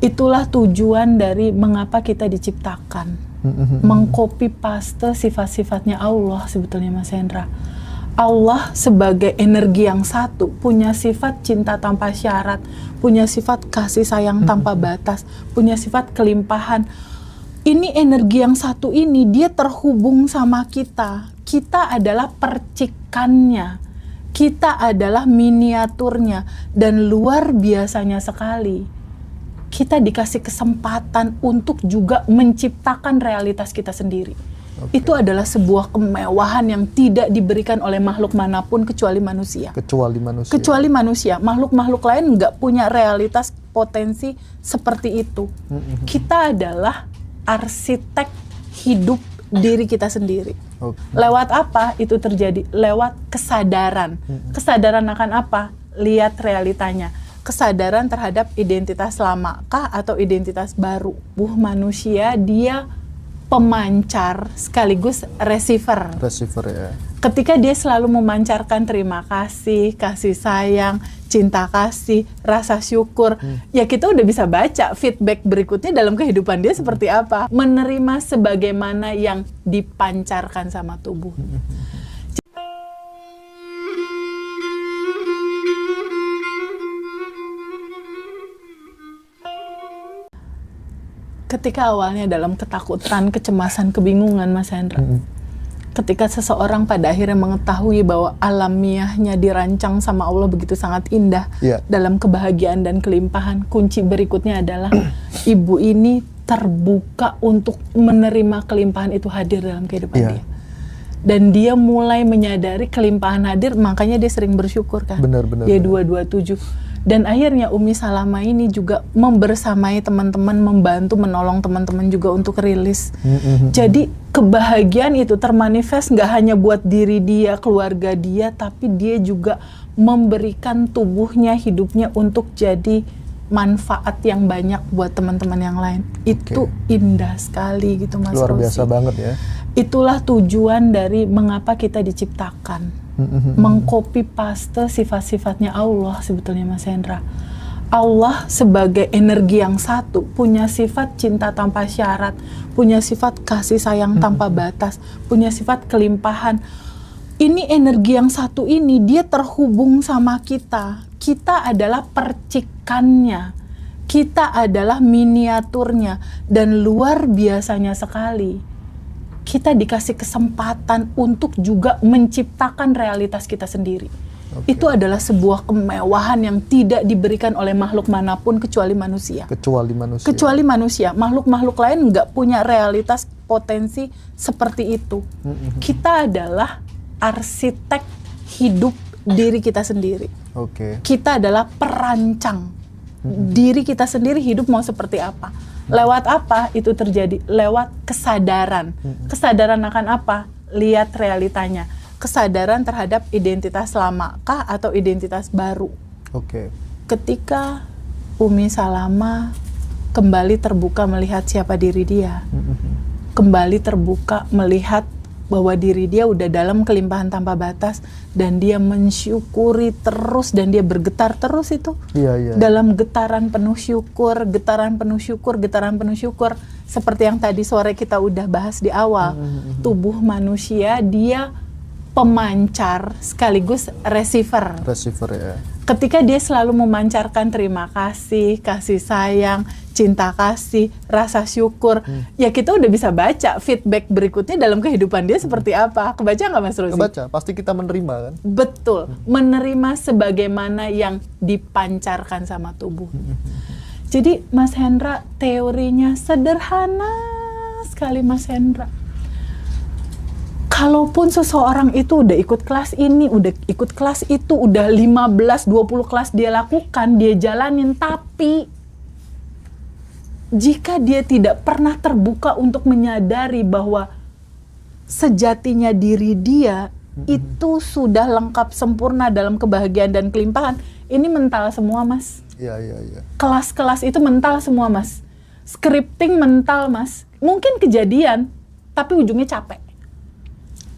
Itulah tujuan dari mengapa kita diciptakan. Mengcopy paste sifat-sifatnya Allah sebetulnya Mas Hendra. Allah sebagai energi yang satu, punya sifat cinta tanpa syarat, punya sifat kasih sayang tanpa batas, punya sifat kelimpahan. Ini energi yang satu ini, dia terhubung sama kita. Kita adalah percikannya, kita adalah miniaturnya, dan luar biasanya sekali kita dikasih kesempatan untuk juga menciptakan realitas kita sendiri. Itu adalah sebuah kemewahan yang tidak diberikan oleh makhluk manapun kecuali manusia. Kecuali manusia. Makhluk-makhluk lain nggak punya realitas potensi seperti itu. Kita adalah arsitek hidup diri kita sendiri. Lewat apa itu terjadi? Lewat kesadaran. Kesadaran akan apa? Lihat realitanya. Kesadaran terhadap identitas lamakah atau identitas baru. Manusia dia pemancar sekaligus receiver. Ya. Ketika dia selalu memancarkan terima kasih, kasih sayang, cinta kasih, rasa syukur, ya kita udah bisa baca feedback berikutnya dalam kehidupan dia seperti apa. Menerima sebagaimana yang dipancarkan sama tubuh. Ketika awalnya dalam ketakutan, kecemasan, kebingungan Mas Hendra. Ketika seseorang pada akhirnya mengetahui bahwa alamiahnya dirancang sama Allah begitu sangat indah dalam kebahagiaan dan kelimpahan, kunci berikutnya adalah ibu ini terbuka untuk menerima kelimpahan itu hadir dalam kehidupan dia. Dan dia mulai menyadari kelimpahan hadir, makanya dia sering bersyukur kan. Dia 227. Dan akhirnya Umi Salama ini juga membersamai teman-teman, membantu, menolong teman-teman juga untuk rilis. Jadi kebahagiaan itu termanifest nggak hanya buat diri dia, keluarga dia, tapi dia juga memberikan tubuhnya, hidupnya untuk jadi manfaat yang banyak buat teman-teman yang lain. Itu indah sekali gitu Mas Luar Rosi. Biasa banget ya. Itulah tujuan dari mengapa kita diciptakan. Mengcopy paste sifat-sifatnya Allah sebetulnya Mas Hendra. Allah sebagai energi yang satu, punya sifat cinta tanpa syarat, punya sifat kasih sayang tanpa batas, punya sifat kelimpahan. Ini energi yang satu ini, dia terhubung sama kita. Kita adalah percikannya, kita adalah miniaturnya, dan luar biasanya sekali kita dikasih kesempatan untuk juga menciptakan realitas kita sendiri. Itu adalah sebuah kemewahan yang tidak diberikan oleh makhluk manapun kecuali manusia. Kecuali manusia. Makhluk-makhluk lain nggak punya realitas potensi seperti itu. Kita adalah arsitek hidup diri kita sendiri. Kita adalah perancang diri kita sendiri, hidup mau seperti apa. Lewat apa itu terjadi? Lewat kesadaran. Kesadaran akan apa? Lihat realitanya. Kesadaran terhadap identitas lamakah atau identitas baru. Ketika Umi Salama kembali terbuka melihat siapa diri dia, kembali terbuka melihat bahwa diri dia udah dalam kelimpahan tanpa batas, dan dia mensyukuri terus, dan dia bergetar terus itu dalam getaran penuh syukur, getaran penuh syukur, getaran penuh syukur. Seperti yang tadi sore kita udah bahas di awal, tubuh manusia dia pemancar sekaligus receiver ya. Ketika dia selalu memancarkan terima kasih, kasih sayang, cinta kasih, rasa syukur, ya kita udah bisa baca feedback berikutnya dalam kehidupan dia seperti apa. Kebaca nggak Mas Rosi? Kebaca, pasti kita menerima kan? Betul, menerima sebagaimana yang dipancarkan sama tubuh. Jadi Mas Hendra teorinya sederhana sekali Mas Hendra. Kalaupun seseorang itu udah ikut kelas ini, udah ikut kelas itu, udah 15-20 kelas dia lakukan, dia jalanin, tapi jika dia tidak pernah terbuka untuk menyadari bahwa sejatinya diri dia itu sudah lengkap sempurna dalam kebahagiaan dan kelimpahan, ini mental semua Mas. Kelas-kelas itu mental semua Mas. Scripting mental Mas. Mungkin kejadian, tapi ujungnya capek.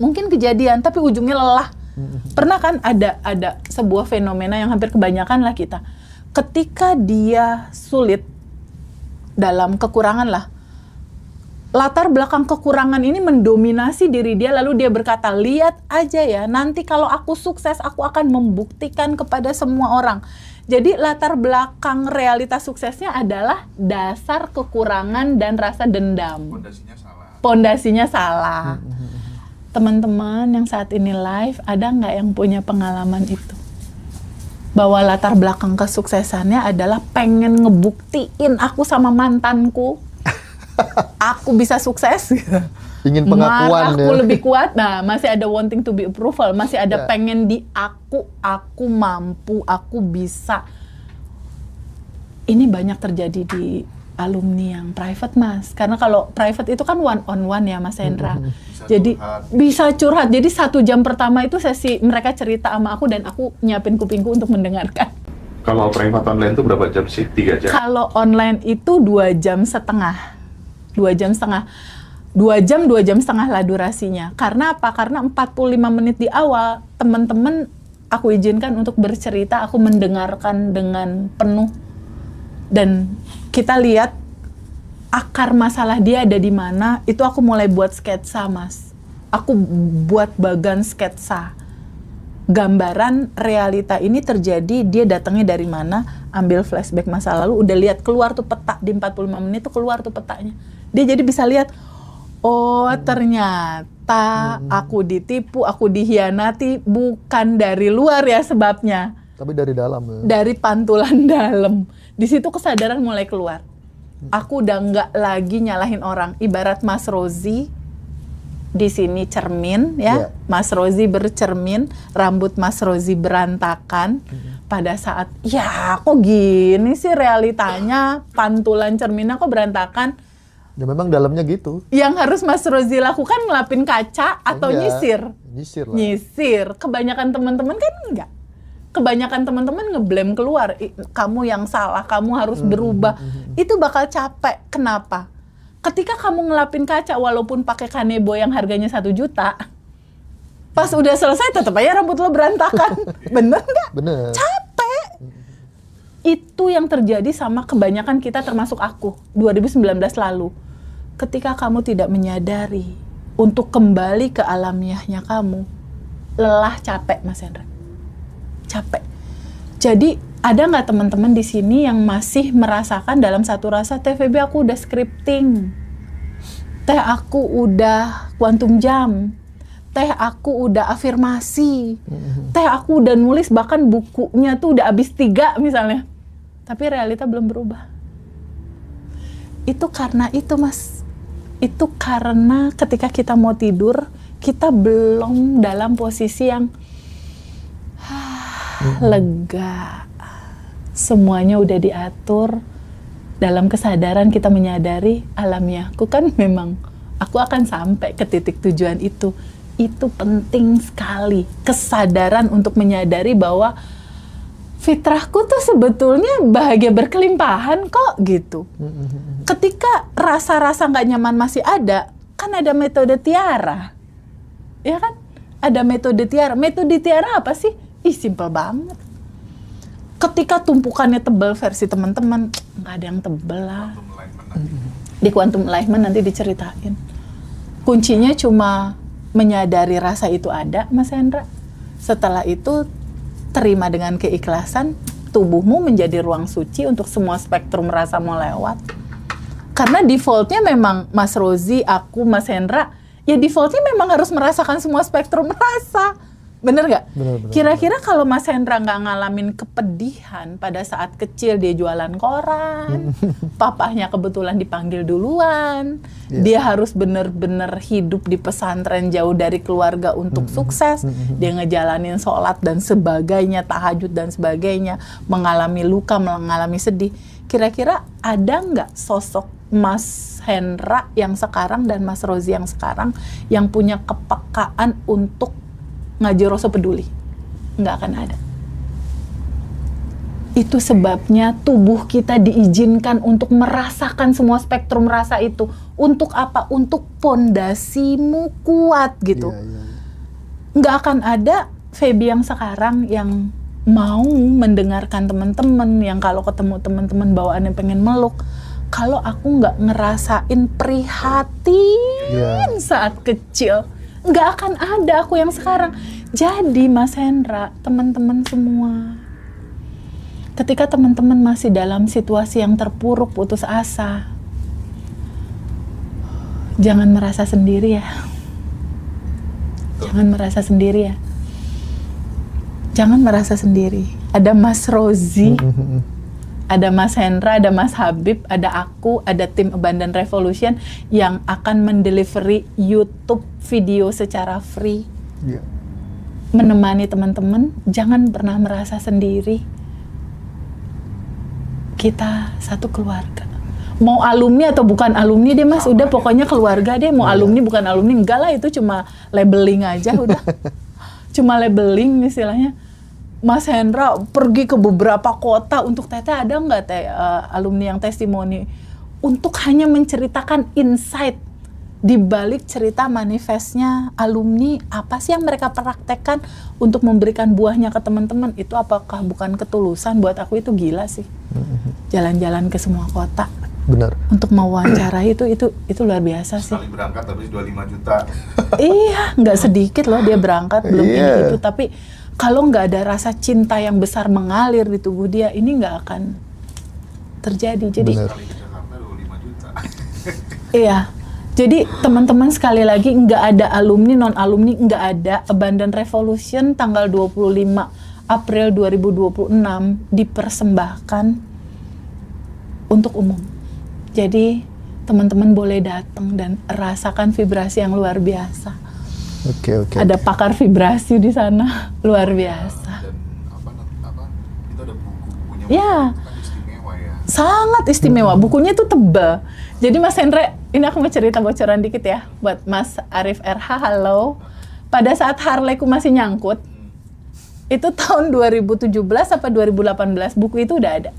Mungkin kejadian, tapi ujungnya lelah. Pernah kan ada sebuah fenomena yang hampir kebanyakan lah kita. Ketika dia sulit dalam kekurangan lah. Latar belakang kekurangan ini mendominasi diri dia, lalu dia berkata, lihat aja ya, nanti kalau aku sukses, aku akan membuktikan kepada semua orang. Jadi latar belakang realitas suksesnya adalah dasar kekurangan dan rasa dendam. Pondasinya salah. Teman-teman yang saat ini live, ada nggak yang punya pengalaman itu? Bahwa latar belakang kesuksesannya adalah pengen ngebuktiin aku sama mantanku, aku bisa sukses. Ingin pengakuan aku lebih kuat. Nah, masih ada wanting to be approval, masih ada pengen di aku mampu, aku bisa. Ini banyak terjadi di alumni yang private, Mas. Karena kalau private itu kan one on one ya, Mas Hendra. Jadi bisa curhat. Jadi 1 jam pertama itu sesi mereka cerita sama aku dan aku nyiapin kupingku untuk mendengarkan. Kalau private online itu berapa jam sih? 3 jam? Kalau online itu 2 jam setengah. 2 jam setengah. 2 jam setengah lah durasinya. Karena apa? Karena 45 menit di awal, teman-teman aku izinkan untuk bercerita, aku mendengarkan dengan penuh. Dan kita lihat akar masalah dia ada di mana, itu aku mulai buat sketsa, Mas. Aku buat bagan sketsa. Gambaran realita ini terjadi, dia datangnya dari mana, ambil flashback masa lalu, udah lihat keluar tuh peta, di 45 menit tuh keluar tuh petanya. Dia jadi bisa lihat, oh ternyata aku ditipu, aku dihianati, bukan dari luar ya sebabnya. Tapi dari dalam ya. Dari pantulan dalam. Di situ kesadaran mulai keluar. Aku udah nggak lagi nyalahin orang. Ibarat Mas Rozi, di sini cermin ya. Mas Rozi bercermin, rambut Mas Rozi berantakan. Pada saat, ya kok gini sih realitanya, pantulan cerminnya kok berantakan. Ya memang dalamnya gitu. Yang harus Mas Rozi lakukan ngelapin kaca atau nyisir? Nyisir lah. Nyisir. Kebanyakan teman-teman kan enggak. Kebanyakan teman-teman ngeblame keluar. Kamu yang salah, kamu harus berubah. Itu bakal capek. Kenapa? Ketika kamu ngelapin kaca walaupun pakai kanebo yang harganya 1 juta, pas udah selesai tetap aja rambut lo berantakan. Bener nggak? Bener. Capek. Itu yang terjadi sama kebanyakan kita termasuk aku 2019 lalu. Ketika kamu tidak menyadari untuk kembali ke alamiahnya kamu, lelah, capek, Mas Hendra. Capek. Jadi ada nggak teman-teman di sini yang masih merasakan dalam satu rasa, TVB aku udah scripting, teh aku udah quantum jam, teh aku udah afirmasi, teh aku udah nulis bahkan bukunya tuh udah habis 3 misalnya, tapi realita belum berubah. Itu karena itu, Mas. Itu karena ketika kita mau tidur, kita belum dalam posisi yang lega. Semuanya udah diatur. Dalam kesadaran kita menyadari alamiahku kan memang aku akan sampai ke titik tujuan itu. Itu penting sekali. Kesadaran untuk menyadari bahwa fitrahku tuh sebetulnya bahagia berkelimpahan kok gitu. Ketika rasa-rasa nggak nyaman masih ada, kan ada metode tiara. Ya kan? Ada metode tiara. Metode tiara apa sih? Simple banget. Ketika tumpukannya tebal versi teman-teman, nggak ada yang tebal lah. Di Quantum Enlightenment nanti diceritain. Kuncinya cuma menyadari rasa itu ada, Mas Hendra. Setelah itu, terima dengan keikhlasan, tubuhmu menjadi ruang suci untuk semua spektrum rasa mau lewat. Karena defaultnya memang Mas Rozi, aku, Mas Hendra, ya defaultnya memang harus merasakan semua spektrum rasa. Bener nggak? Kira-kira kalau Mas Hendra nggak ngalamin kepedihan pada saat kecil dia jualan koran, papahnya kebetulan dipanggil duluan, dia harus bener-bener hidup di pesantren jauh dari keluarga untuk sukses, dia ngejalanin sholat dan sebagainya, tahajud dan sebagainya, mengalami luka, mengalami sedih. Kira-kira ada nggak sosok Mas Hendra yang sekarang dan Mas Rozi yang sekarang yang punya kepekaan untuk ngaji rasa peduli? Nggak akan ada. Itu sebabnya tubuh kita diizinkan untuk merasakan semua spektrum rasa itu. Untuk apa? Untuk pondasimu kuat gitu. Nggak akan ada Feby yang sekarang yang mau mendengarkan teman-teman, yang kalau ketemu teman-teman bawaannya pengen meluk. kalau aku nggak ngerasain prihatin Iya. saat kecil, nggak akan ada aku yang sekarang. Jadi Mas Hendra, teman-teman semua, ketika teman-teman masih dalam situasi yang terpuruk, putus asa, jangan merasa sendiri ya. Jangan merasa sendiri ya. Jangan merasa sendiri. Ada Mas Rozi, ada Mas Hendra, ada Mas Habib, ada aku, ada tim Abundant Revolution yang akan mendelivery YouTube video secara free. Iya. Menemani teman-teman, jangan pernah merasa sendiri. Kita satu keluarga. Mau alumni atau bukan alumni deh Mas, udah pokoknya keluarga deh. Mau alumni bukan alumni, enggak lah, itu cuma labeling aja udah. Cuma labeling istilahnya. Mas Hendra pergi ke beberapa kota untuk Teteh, ada nggak Teh alumni yang testimoni untuk hanya menceritakan insight di balik cerita manifestnya alumni, apa sih yang mereka praktekkan untuk memberikan buahnya ke teman-teman. Itu apakah bukan ketulusan? Buat aku itu gila sih. Jalan-jalan ke semua kota Benar. untuk mewawancarai itu luar biasa sih. Sekali berangkat habis 25 juta. Iya, nggak sedikit loh dia berangkat, belum Iya. ini itu. Tapi kalau nggak ada rasa cinta yang besar mengalir di tubuh dia, ini nggak akan terjadi. Jadi Benar. Sekali ke Jakarta 25 juta. iya. Jadi teman-teman sekali lagi, nggak ada alumni, non alumni, nggak ada. Abundant Revolution tanggal 25 April 2026 dipersembahkan untuk umum. Jadi teman-teman boleh datang dan rasakan vibrasi yang luar biasa. Oke. Ada pakar vibrasi di sana, luar biasa. Dan apa itu ada buku-bukunya. Ya. Itu kan istimewa ya. Sangat istimewa, bukunya itu tebal. Jadi Mas Hendra, ini aku mau cerita bocoran dikit ya buat Mas Arif RH, halo. Pada saat Harleyku masih nyangkut, itu tahun 2017 apa 2018, buku itu udah ada.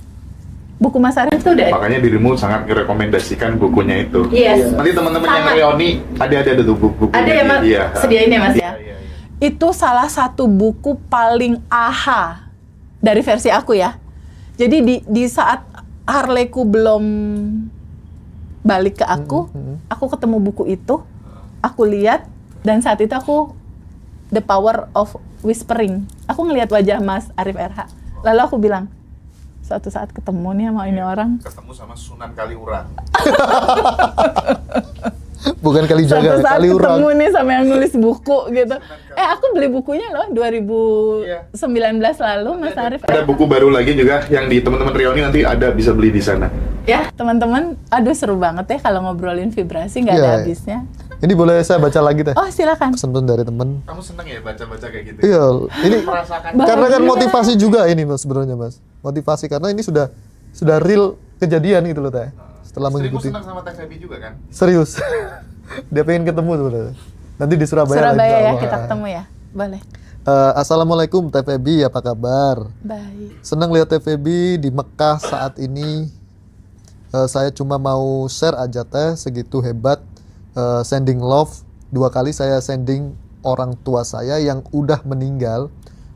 Buku Mas Arif itu udah ada. Makanya dirimu sangat merekomendasikan bukunya itu. Yes. Nanti teman-teman yang Sangat. reuni ada tuh buku-bukunya. Ada ya Mas, Iya. sediain ya Mas ya. Iya. Itu salah satu buku paling aha dari versi aku ya. Jadi di saat Harleyku belum balik ke aku ketemu buku itu, aku lihat, dan saat itu aku the power of whispering. Aku ngelihat wajah Mas Arif RH. Lalu aku bilang, suatu saat ketemu nih sama ini orang. Ketemu sama Sunan Kaliurang. Bukan kali Suatu jaga, saat kali ketemu urang. nih sama yang nulis buku gitu. Aku beli bukunya loh 2019 lalu Mas Arif. Ada buku baru lagi juga yang di teman-teman reuni nanti ada, bisa beli di sana. Ya teman-teman, aduh seru banget ya kalau ngobrolin vibrasi, nggak ada Iya. habisnya. Ini boleh saya baca lagi Teh? Oh silakan. Pesan dari teman. Kamu seneng ya baca-baca kayak gitu? Iya, ini Merasakan. karena kan Bahagia. motivasi juga ini Mas sebenarnya Mas. Motivasi karena ini sudah real kejadian gitu loh Teh. Setelah Istrimu mengikuti. senang sama Teh Febi juga kan? Serius. Dia pengen ketemu sebenarnya. Nanti di Surabaya, Surabaya lagi, ya, insya Allah. kita ketemu ya. Boleh. Assalamualaikum Teh Febi, apa kabar? Baik. Senang lihat Teh Febi di Mekah saat ini. Saya cuma mau share aja Teh, segitu hebat sending love. 2 kali saya sending orang tua saya yang udah meninggal.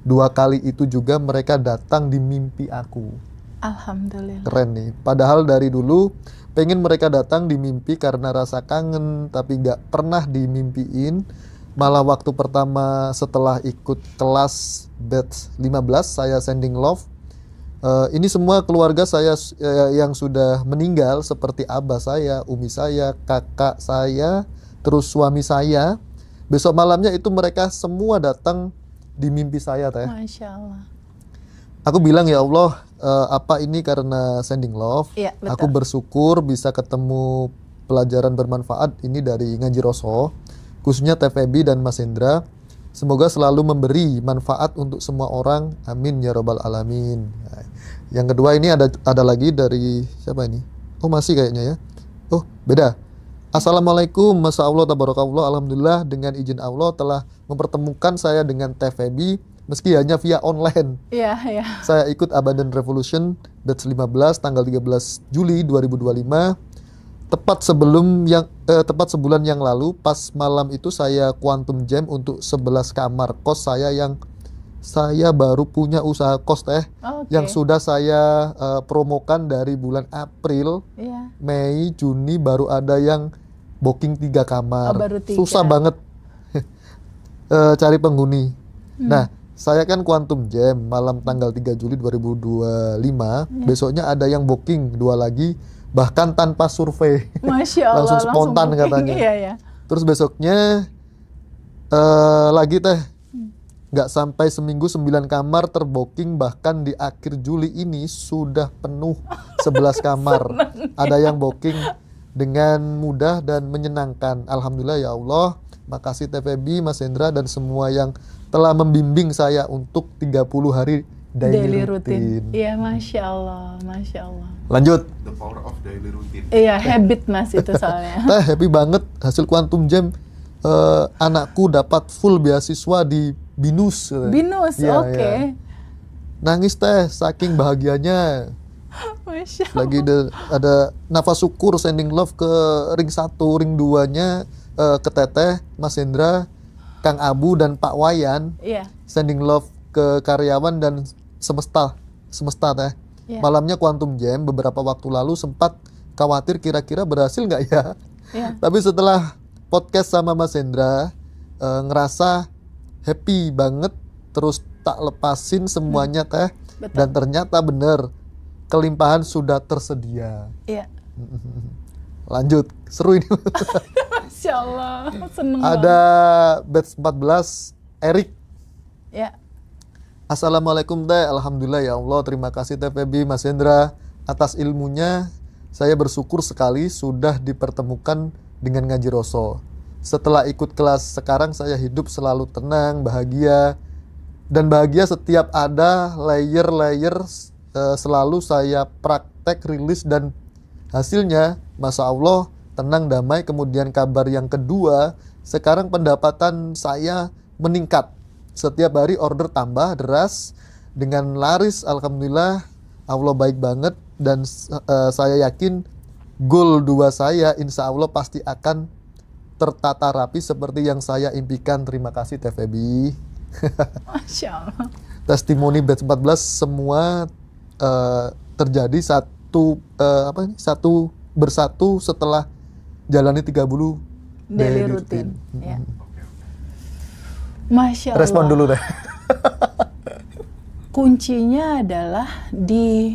2 kali itu juga mereka datang di mimpi aku. Alhamdulillah. Keren nih. Padahal dari dulu pengen mereka datang di mimpi karena rasa kangen, tapi nggak pernah dimimpiin. Malah waktu pertama setelah ikut kelas batch 15 saya sending love. Ini semua keluarga saya yang sudah meninggal seperti abah saya, umi saya, kakak saya, terus suami saya. Besok malamnya itu mereka semua datang di mimpi saya Teh. Masya Allah. Aku bilang ya Allah, apa ini karena sending love? Iya, betul. Aku bersyukur bisa ketemu pelajaran bermanfaat ini dari Ngaji Roso, khususnya Teh Febi dan Mas Hendra. Semoga selalu memberi manfaat untuk semua orang. Amin ya robbal alamin. Nah, yang kedua ini ada lagi dari siapa ini? Oh masih kayaknya ya. Oh beda. Assalamualaikum, Masya Allah, tabarakallah. Alhamdulillah dengan izin Allah telah mempertemukan saya dengan Teh Febi meski hanya via online. Iya, iya. Saya ikut Abundant Revolution batch 15 tanggal 13 Juli 2025. Tepat sebulan yang lalu pas malam itu saya quantum jam untuk 11 kamar kos saya yang saya baru punya usaha kos teh Oke. yang sudah saya promokan dari bulan April, Iya. Mei, Juni baru ada yang booking 3 kamar. Oh, baru 3. Susah banget cari penghuni. Nah, saya kan Quantum Jam malam tanggal 3 Juli 2025. Besoknya ada yang booking 2 lagi, bahkan tanpa survei. Masya Allah. Langsung spontan booking. katanya. Iya, ya. Terus besoknya lagi teh, nggak sampai seminggu 9 kamar terbooking, bahkan di akhir Juli ini sudah penuh 11 kamar. Ada yang booking dengan mudah dan menyenangkan. Alhamdulillah ya Allah. Makasih TVB, Mas Hendra dan semua yang telah membimbing saya untuk 30 hari daily routine. Iya, Masya Allah. Masya Allah. Lanjut. The power of daily routine. Iya, habit Mas itu soalnya. Teh happy banget hasil Quantum Jam. Anakku dapat full beasiswa di BINUS. Binus, Iya, oke. iya. Nangis teh saking bahagianya. Masya Allah. Lagi ada nafas syukur sending love ke ring 1, ring 2-nya ke Teteh, Mas Hendra, Kang Abu dan Pak Wayan. Iya. Sending love ke karyawan dan semesta teh. Iya. Malamnya Quantum Jam beberapa waktu lalu sempat khawatir kira-kira berhasil nggak ya. Iya. Tapi setelah podcast sama Mas Hendra, ngerasa happy banget, terus tak lepasin semuanya teh. Betul. Dan ternyata bener, kelimpahan sudah tersedia. Iya. Lanjut, seru ini. Masya Allah. Seneng Ada batch 14, Erik. banget. Ya. Assalamualaikum teh, alhamdulillah ya Allah, terima kasih TVB Mas Hendra atas ilmunya. Saya bersyukur sekali sudah dipertemukan dengan Ngaji Roso. Setelah ikut kelas sekarang saya hidup selalu tenang, bahagia, dan bahagia setiap ada layer-layer selalu saya praktek rilis dan hasilnya Masya Allah tenang damai. Kemudian kabar yang kedua, sekarang pendapatan saya meningkat. Setiap hari order tambah deras dengan laris. Alhamdulillah Allah baik banget. Dan saya yakin goal 2 saya insya Allah pasti akan tertata rapi seperti yang saya impikan. Terima kasih TVB. Masya Allah. Testimoni batch 14 semua terjadi satu bersatu setelah jalani 30 Daily routine. Ya. Masya Allah. Respon dulu deh. Kuncinya adalah di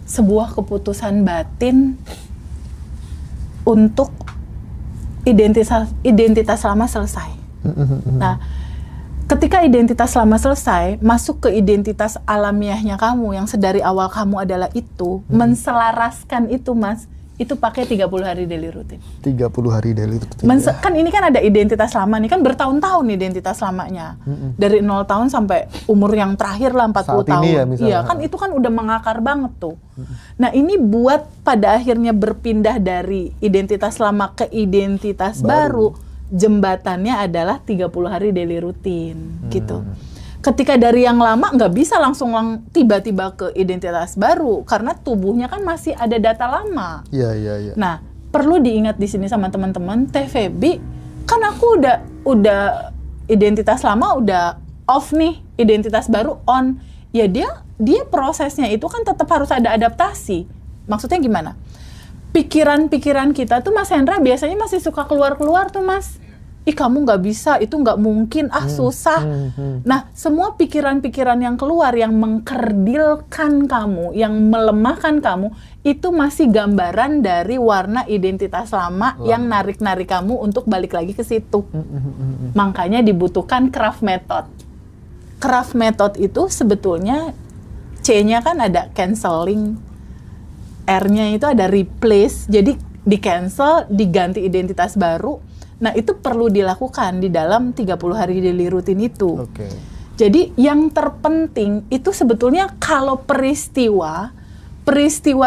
sebuah keputusan batin untuk identitas lama selesai. Nah, ketika identitas lama selesai, masuk ke identitas alamiahnya kamu yang sedari awal kamu adalah itu, menselaraskan itu Mas, itu pakai 30 hari daily routine. 30 hari daily routine. Kan ini kan ada identitas lama nih, kan bertahun-tahun identitas lamanya. Dari 0 tahun sampai umur yang terakhir lah 40 Saat tahun. ini ya misalnya. Iya, kan itu kan udah mengakar banget tuh. Nah, ini buat pada akhirnya berpindah dari identitas lama ke identitas baru, jembatannya adalah 30 hari daily routine gitu. Ketika dari yang lama nggak bisa langsung tiba-tiba ke identitas baru karena tubuhnya kan masih ada data lama. Iya. Nah, perlu diingat di sini sama teman-teman, TVB kan aku udah identitas lama udah off nih, identitas baru on. Ya dia prosesnya itu kan tetap harus ada adaptasi. Maksudnya gimana? Pikiran-pikiran kita tuh Mas Hendra biasanya masih suka keluar-keluar tuh Mas. Ih kamu nggak bisa, itu nggak mungkin, susah. Nah, semua pikiran-pikiran yang keluar, yang mengkerdilkan kamu, yang melemahkan kamu, itu masih gambaran dari warna identitas lama yang narik-narik kamu untuk balik lagi ke situ. Makanya dibutuhkan craft method. Craft method itu sebetulnya C-nya kan ada canceling, R-nya itu ada replace, jadi di-cancel, diganti identitas baru. Nah, itu perlu dilakukan di dalam 30 hari daily routine itu. Oke. Jadi, yang terpenting itu sebetulnya kalau peristiwa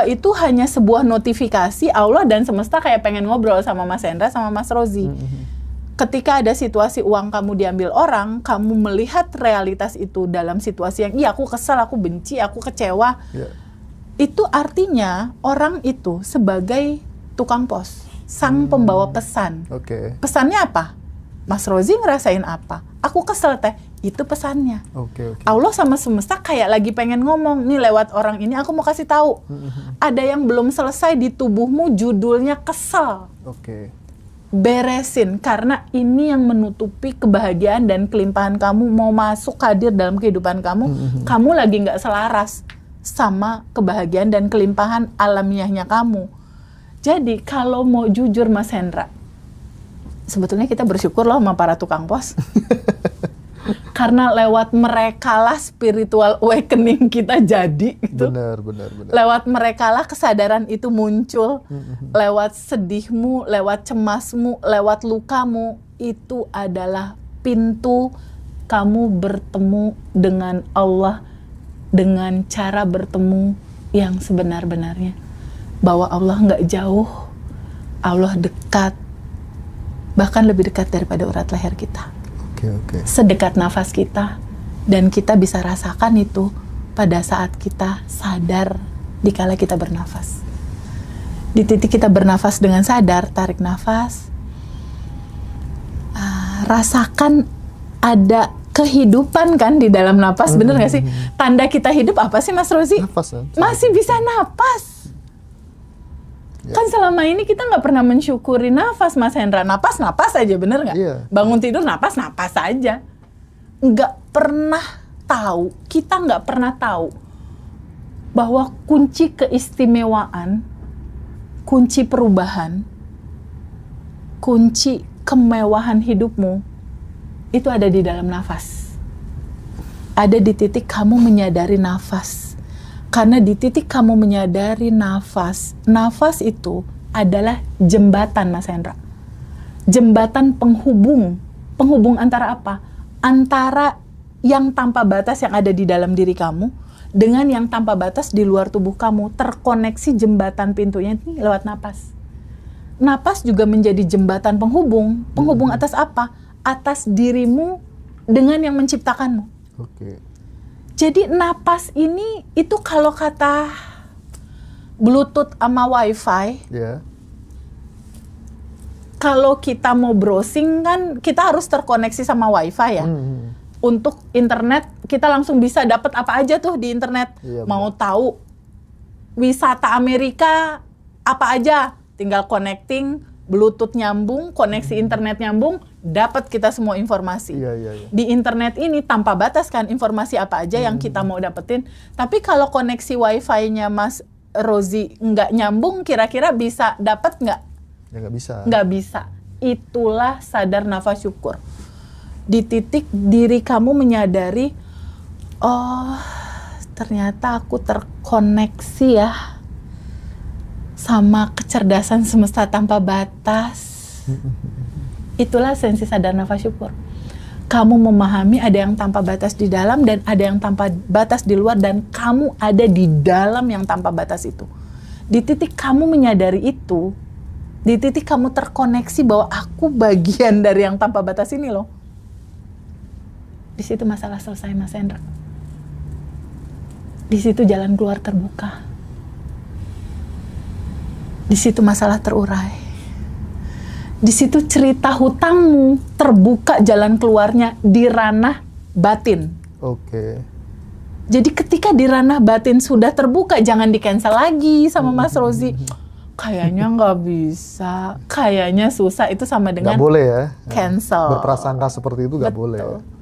itu hanya sebuah notifikasi Allah dan semesta kayak pengen ngobrol sama Mas Hendra, sama Mas Rozi. Ketika ada situasi uang kamu diambil orang, kamu melihat realitas itu dalam situasi yang, iya aku kesel, aku benci, aku kecewa. Yeah. Itu artinya orang itu sebagai tukang pos. Sang pembawa pesan. Oke. Pesannya apa? Mas Rozi ngerasain apa? Aku kesel teh. Itu pesannya. Oke. Allah sama semesta kayak lagi pengen ngomong, nih lewat orang ini aku mau kasih tahu. Ada yang belum selesai di tubuhmu, judulnya kesel. Oke. Beresin, karena ini yang menutupi kebahagiaan dan kelimpahan kamu mau masuk hadir dalam kehidupan kamu. Kamu lagi nggak selaras sama kebahagiaan dan kelimpahan alamiahnya kamu. Jadi kalau mau jujur Mas Hendra, sebetulnya kita bersyukur loh sama para tukang pos. Karena lewat mereka lah spiritual awakening kita jadi gitu. Benar. Lewat mereka lah kesadaran itu muncul. Lewat sedihmu, lewat cemasmu, lewat lukamu, itu adalah pintu kamu bertemu dengan Allah dengan cara bertemu yang sebenar-benarnya. Bahwa Allah nggak jauh, Allah dekat, bahkan lebih dekat daripada urat leher kita. Oke. Sedekat nafas kita, dan kita bisa rasakan itu pada saat kita sadar dikala kita bernafas. Di titik kita bernafas dengan sadar, tarik nafas, rasakan ada kehidupan kan di dalam nafas. Bener nggak sih? Tanda kita hidup apa sih Mas Rozi? Nafas, Masih bisa nafas. Ya. Kan selama ini kita nggak pernah mensyukuri nafas, Mas Hendra. Napas aja, bener nggak? Iya. Bangun tidur napas aja. Nggak pernah tahu, kita nggak pernah tahu bahwa kunci keistimewaan, kunci perubahan, kunci kemewahan hidupmu itu ada di dalam nafas. Ada di titik kamu menyadari nafas. Karena di titik kamu menyadari nafas itu adalah jembatan, Mas Hendra. Jembatan penghubung. Penghubung antara apa? Antara yang tanpa batas yang ada di dalam diri kamu dengan yang tanpa batas di luar tubuh kamu. Terkoneksi jembatan pintunya ini lewat napas. Napas juga menjadi jembatan penghubung. Penghubung atas apa? Atas dirimu dengan yang menciptakanmu. Oke. Jadi napas ini itu kalau kata Bluetooth sama Wi-Fi, Ya. kalau kita mau browsing kan kita harus terkoneksi sama Wi-Fi ya. Untuk internet kita langsung bisa dapat apa aja tuh di internet. Iya, mau tahu wisata Amerika apa aja, tinggal connecting, Bluetooth nyambung, koneksi internet nyambung, dapat kita semua informasi. Iya. Di internet ini tanpa batas kan informasi apa aja yang kita mau dapetin. Tapi kalau koneksi Wi-Fi-nya Mas Rozi nggak nyambung, kira-kira bisa dapat nggak? Ya nggak bisa. Nggak bisa. Itulah sadar nafas syukur. Di titik diri kamu menyadari, oh ternyata aku terkoneksi ya sama kecerdasan semesta tanpa batas. Itulah esensi sadar nafas syukur. Kamu memahami ada yang tanpa batas di dalam dan ada yang tanpa batas di luar, dan kamu ada di dalam yang tanpa batas itu. Di titik kamu menyadari itu, di titik kamu terkoneksi bahwa aku bagian dari yang tanpa batas ini loh. Di situ masalah selesai, Mas Hendra. Di situ jalan keluar terbuka. Di situ masalah terurai. Di situ cerita hutangmu terbuka jalan keluarnya di ranah batin. Oke. Jadi ketika di ranah batin sudah terbuka, jangan di-cancel lagi sama Mas Rozi. Kayaknya nggak bisa, kayaknya susah, itu sama dengan Nggak boleh ya. cancel. Berprasangka seperti itu nggak boleh. Betul.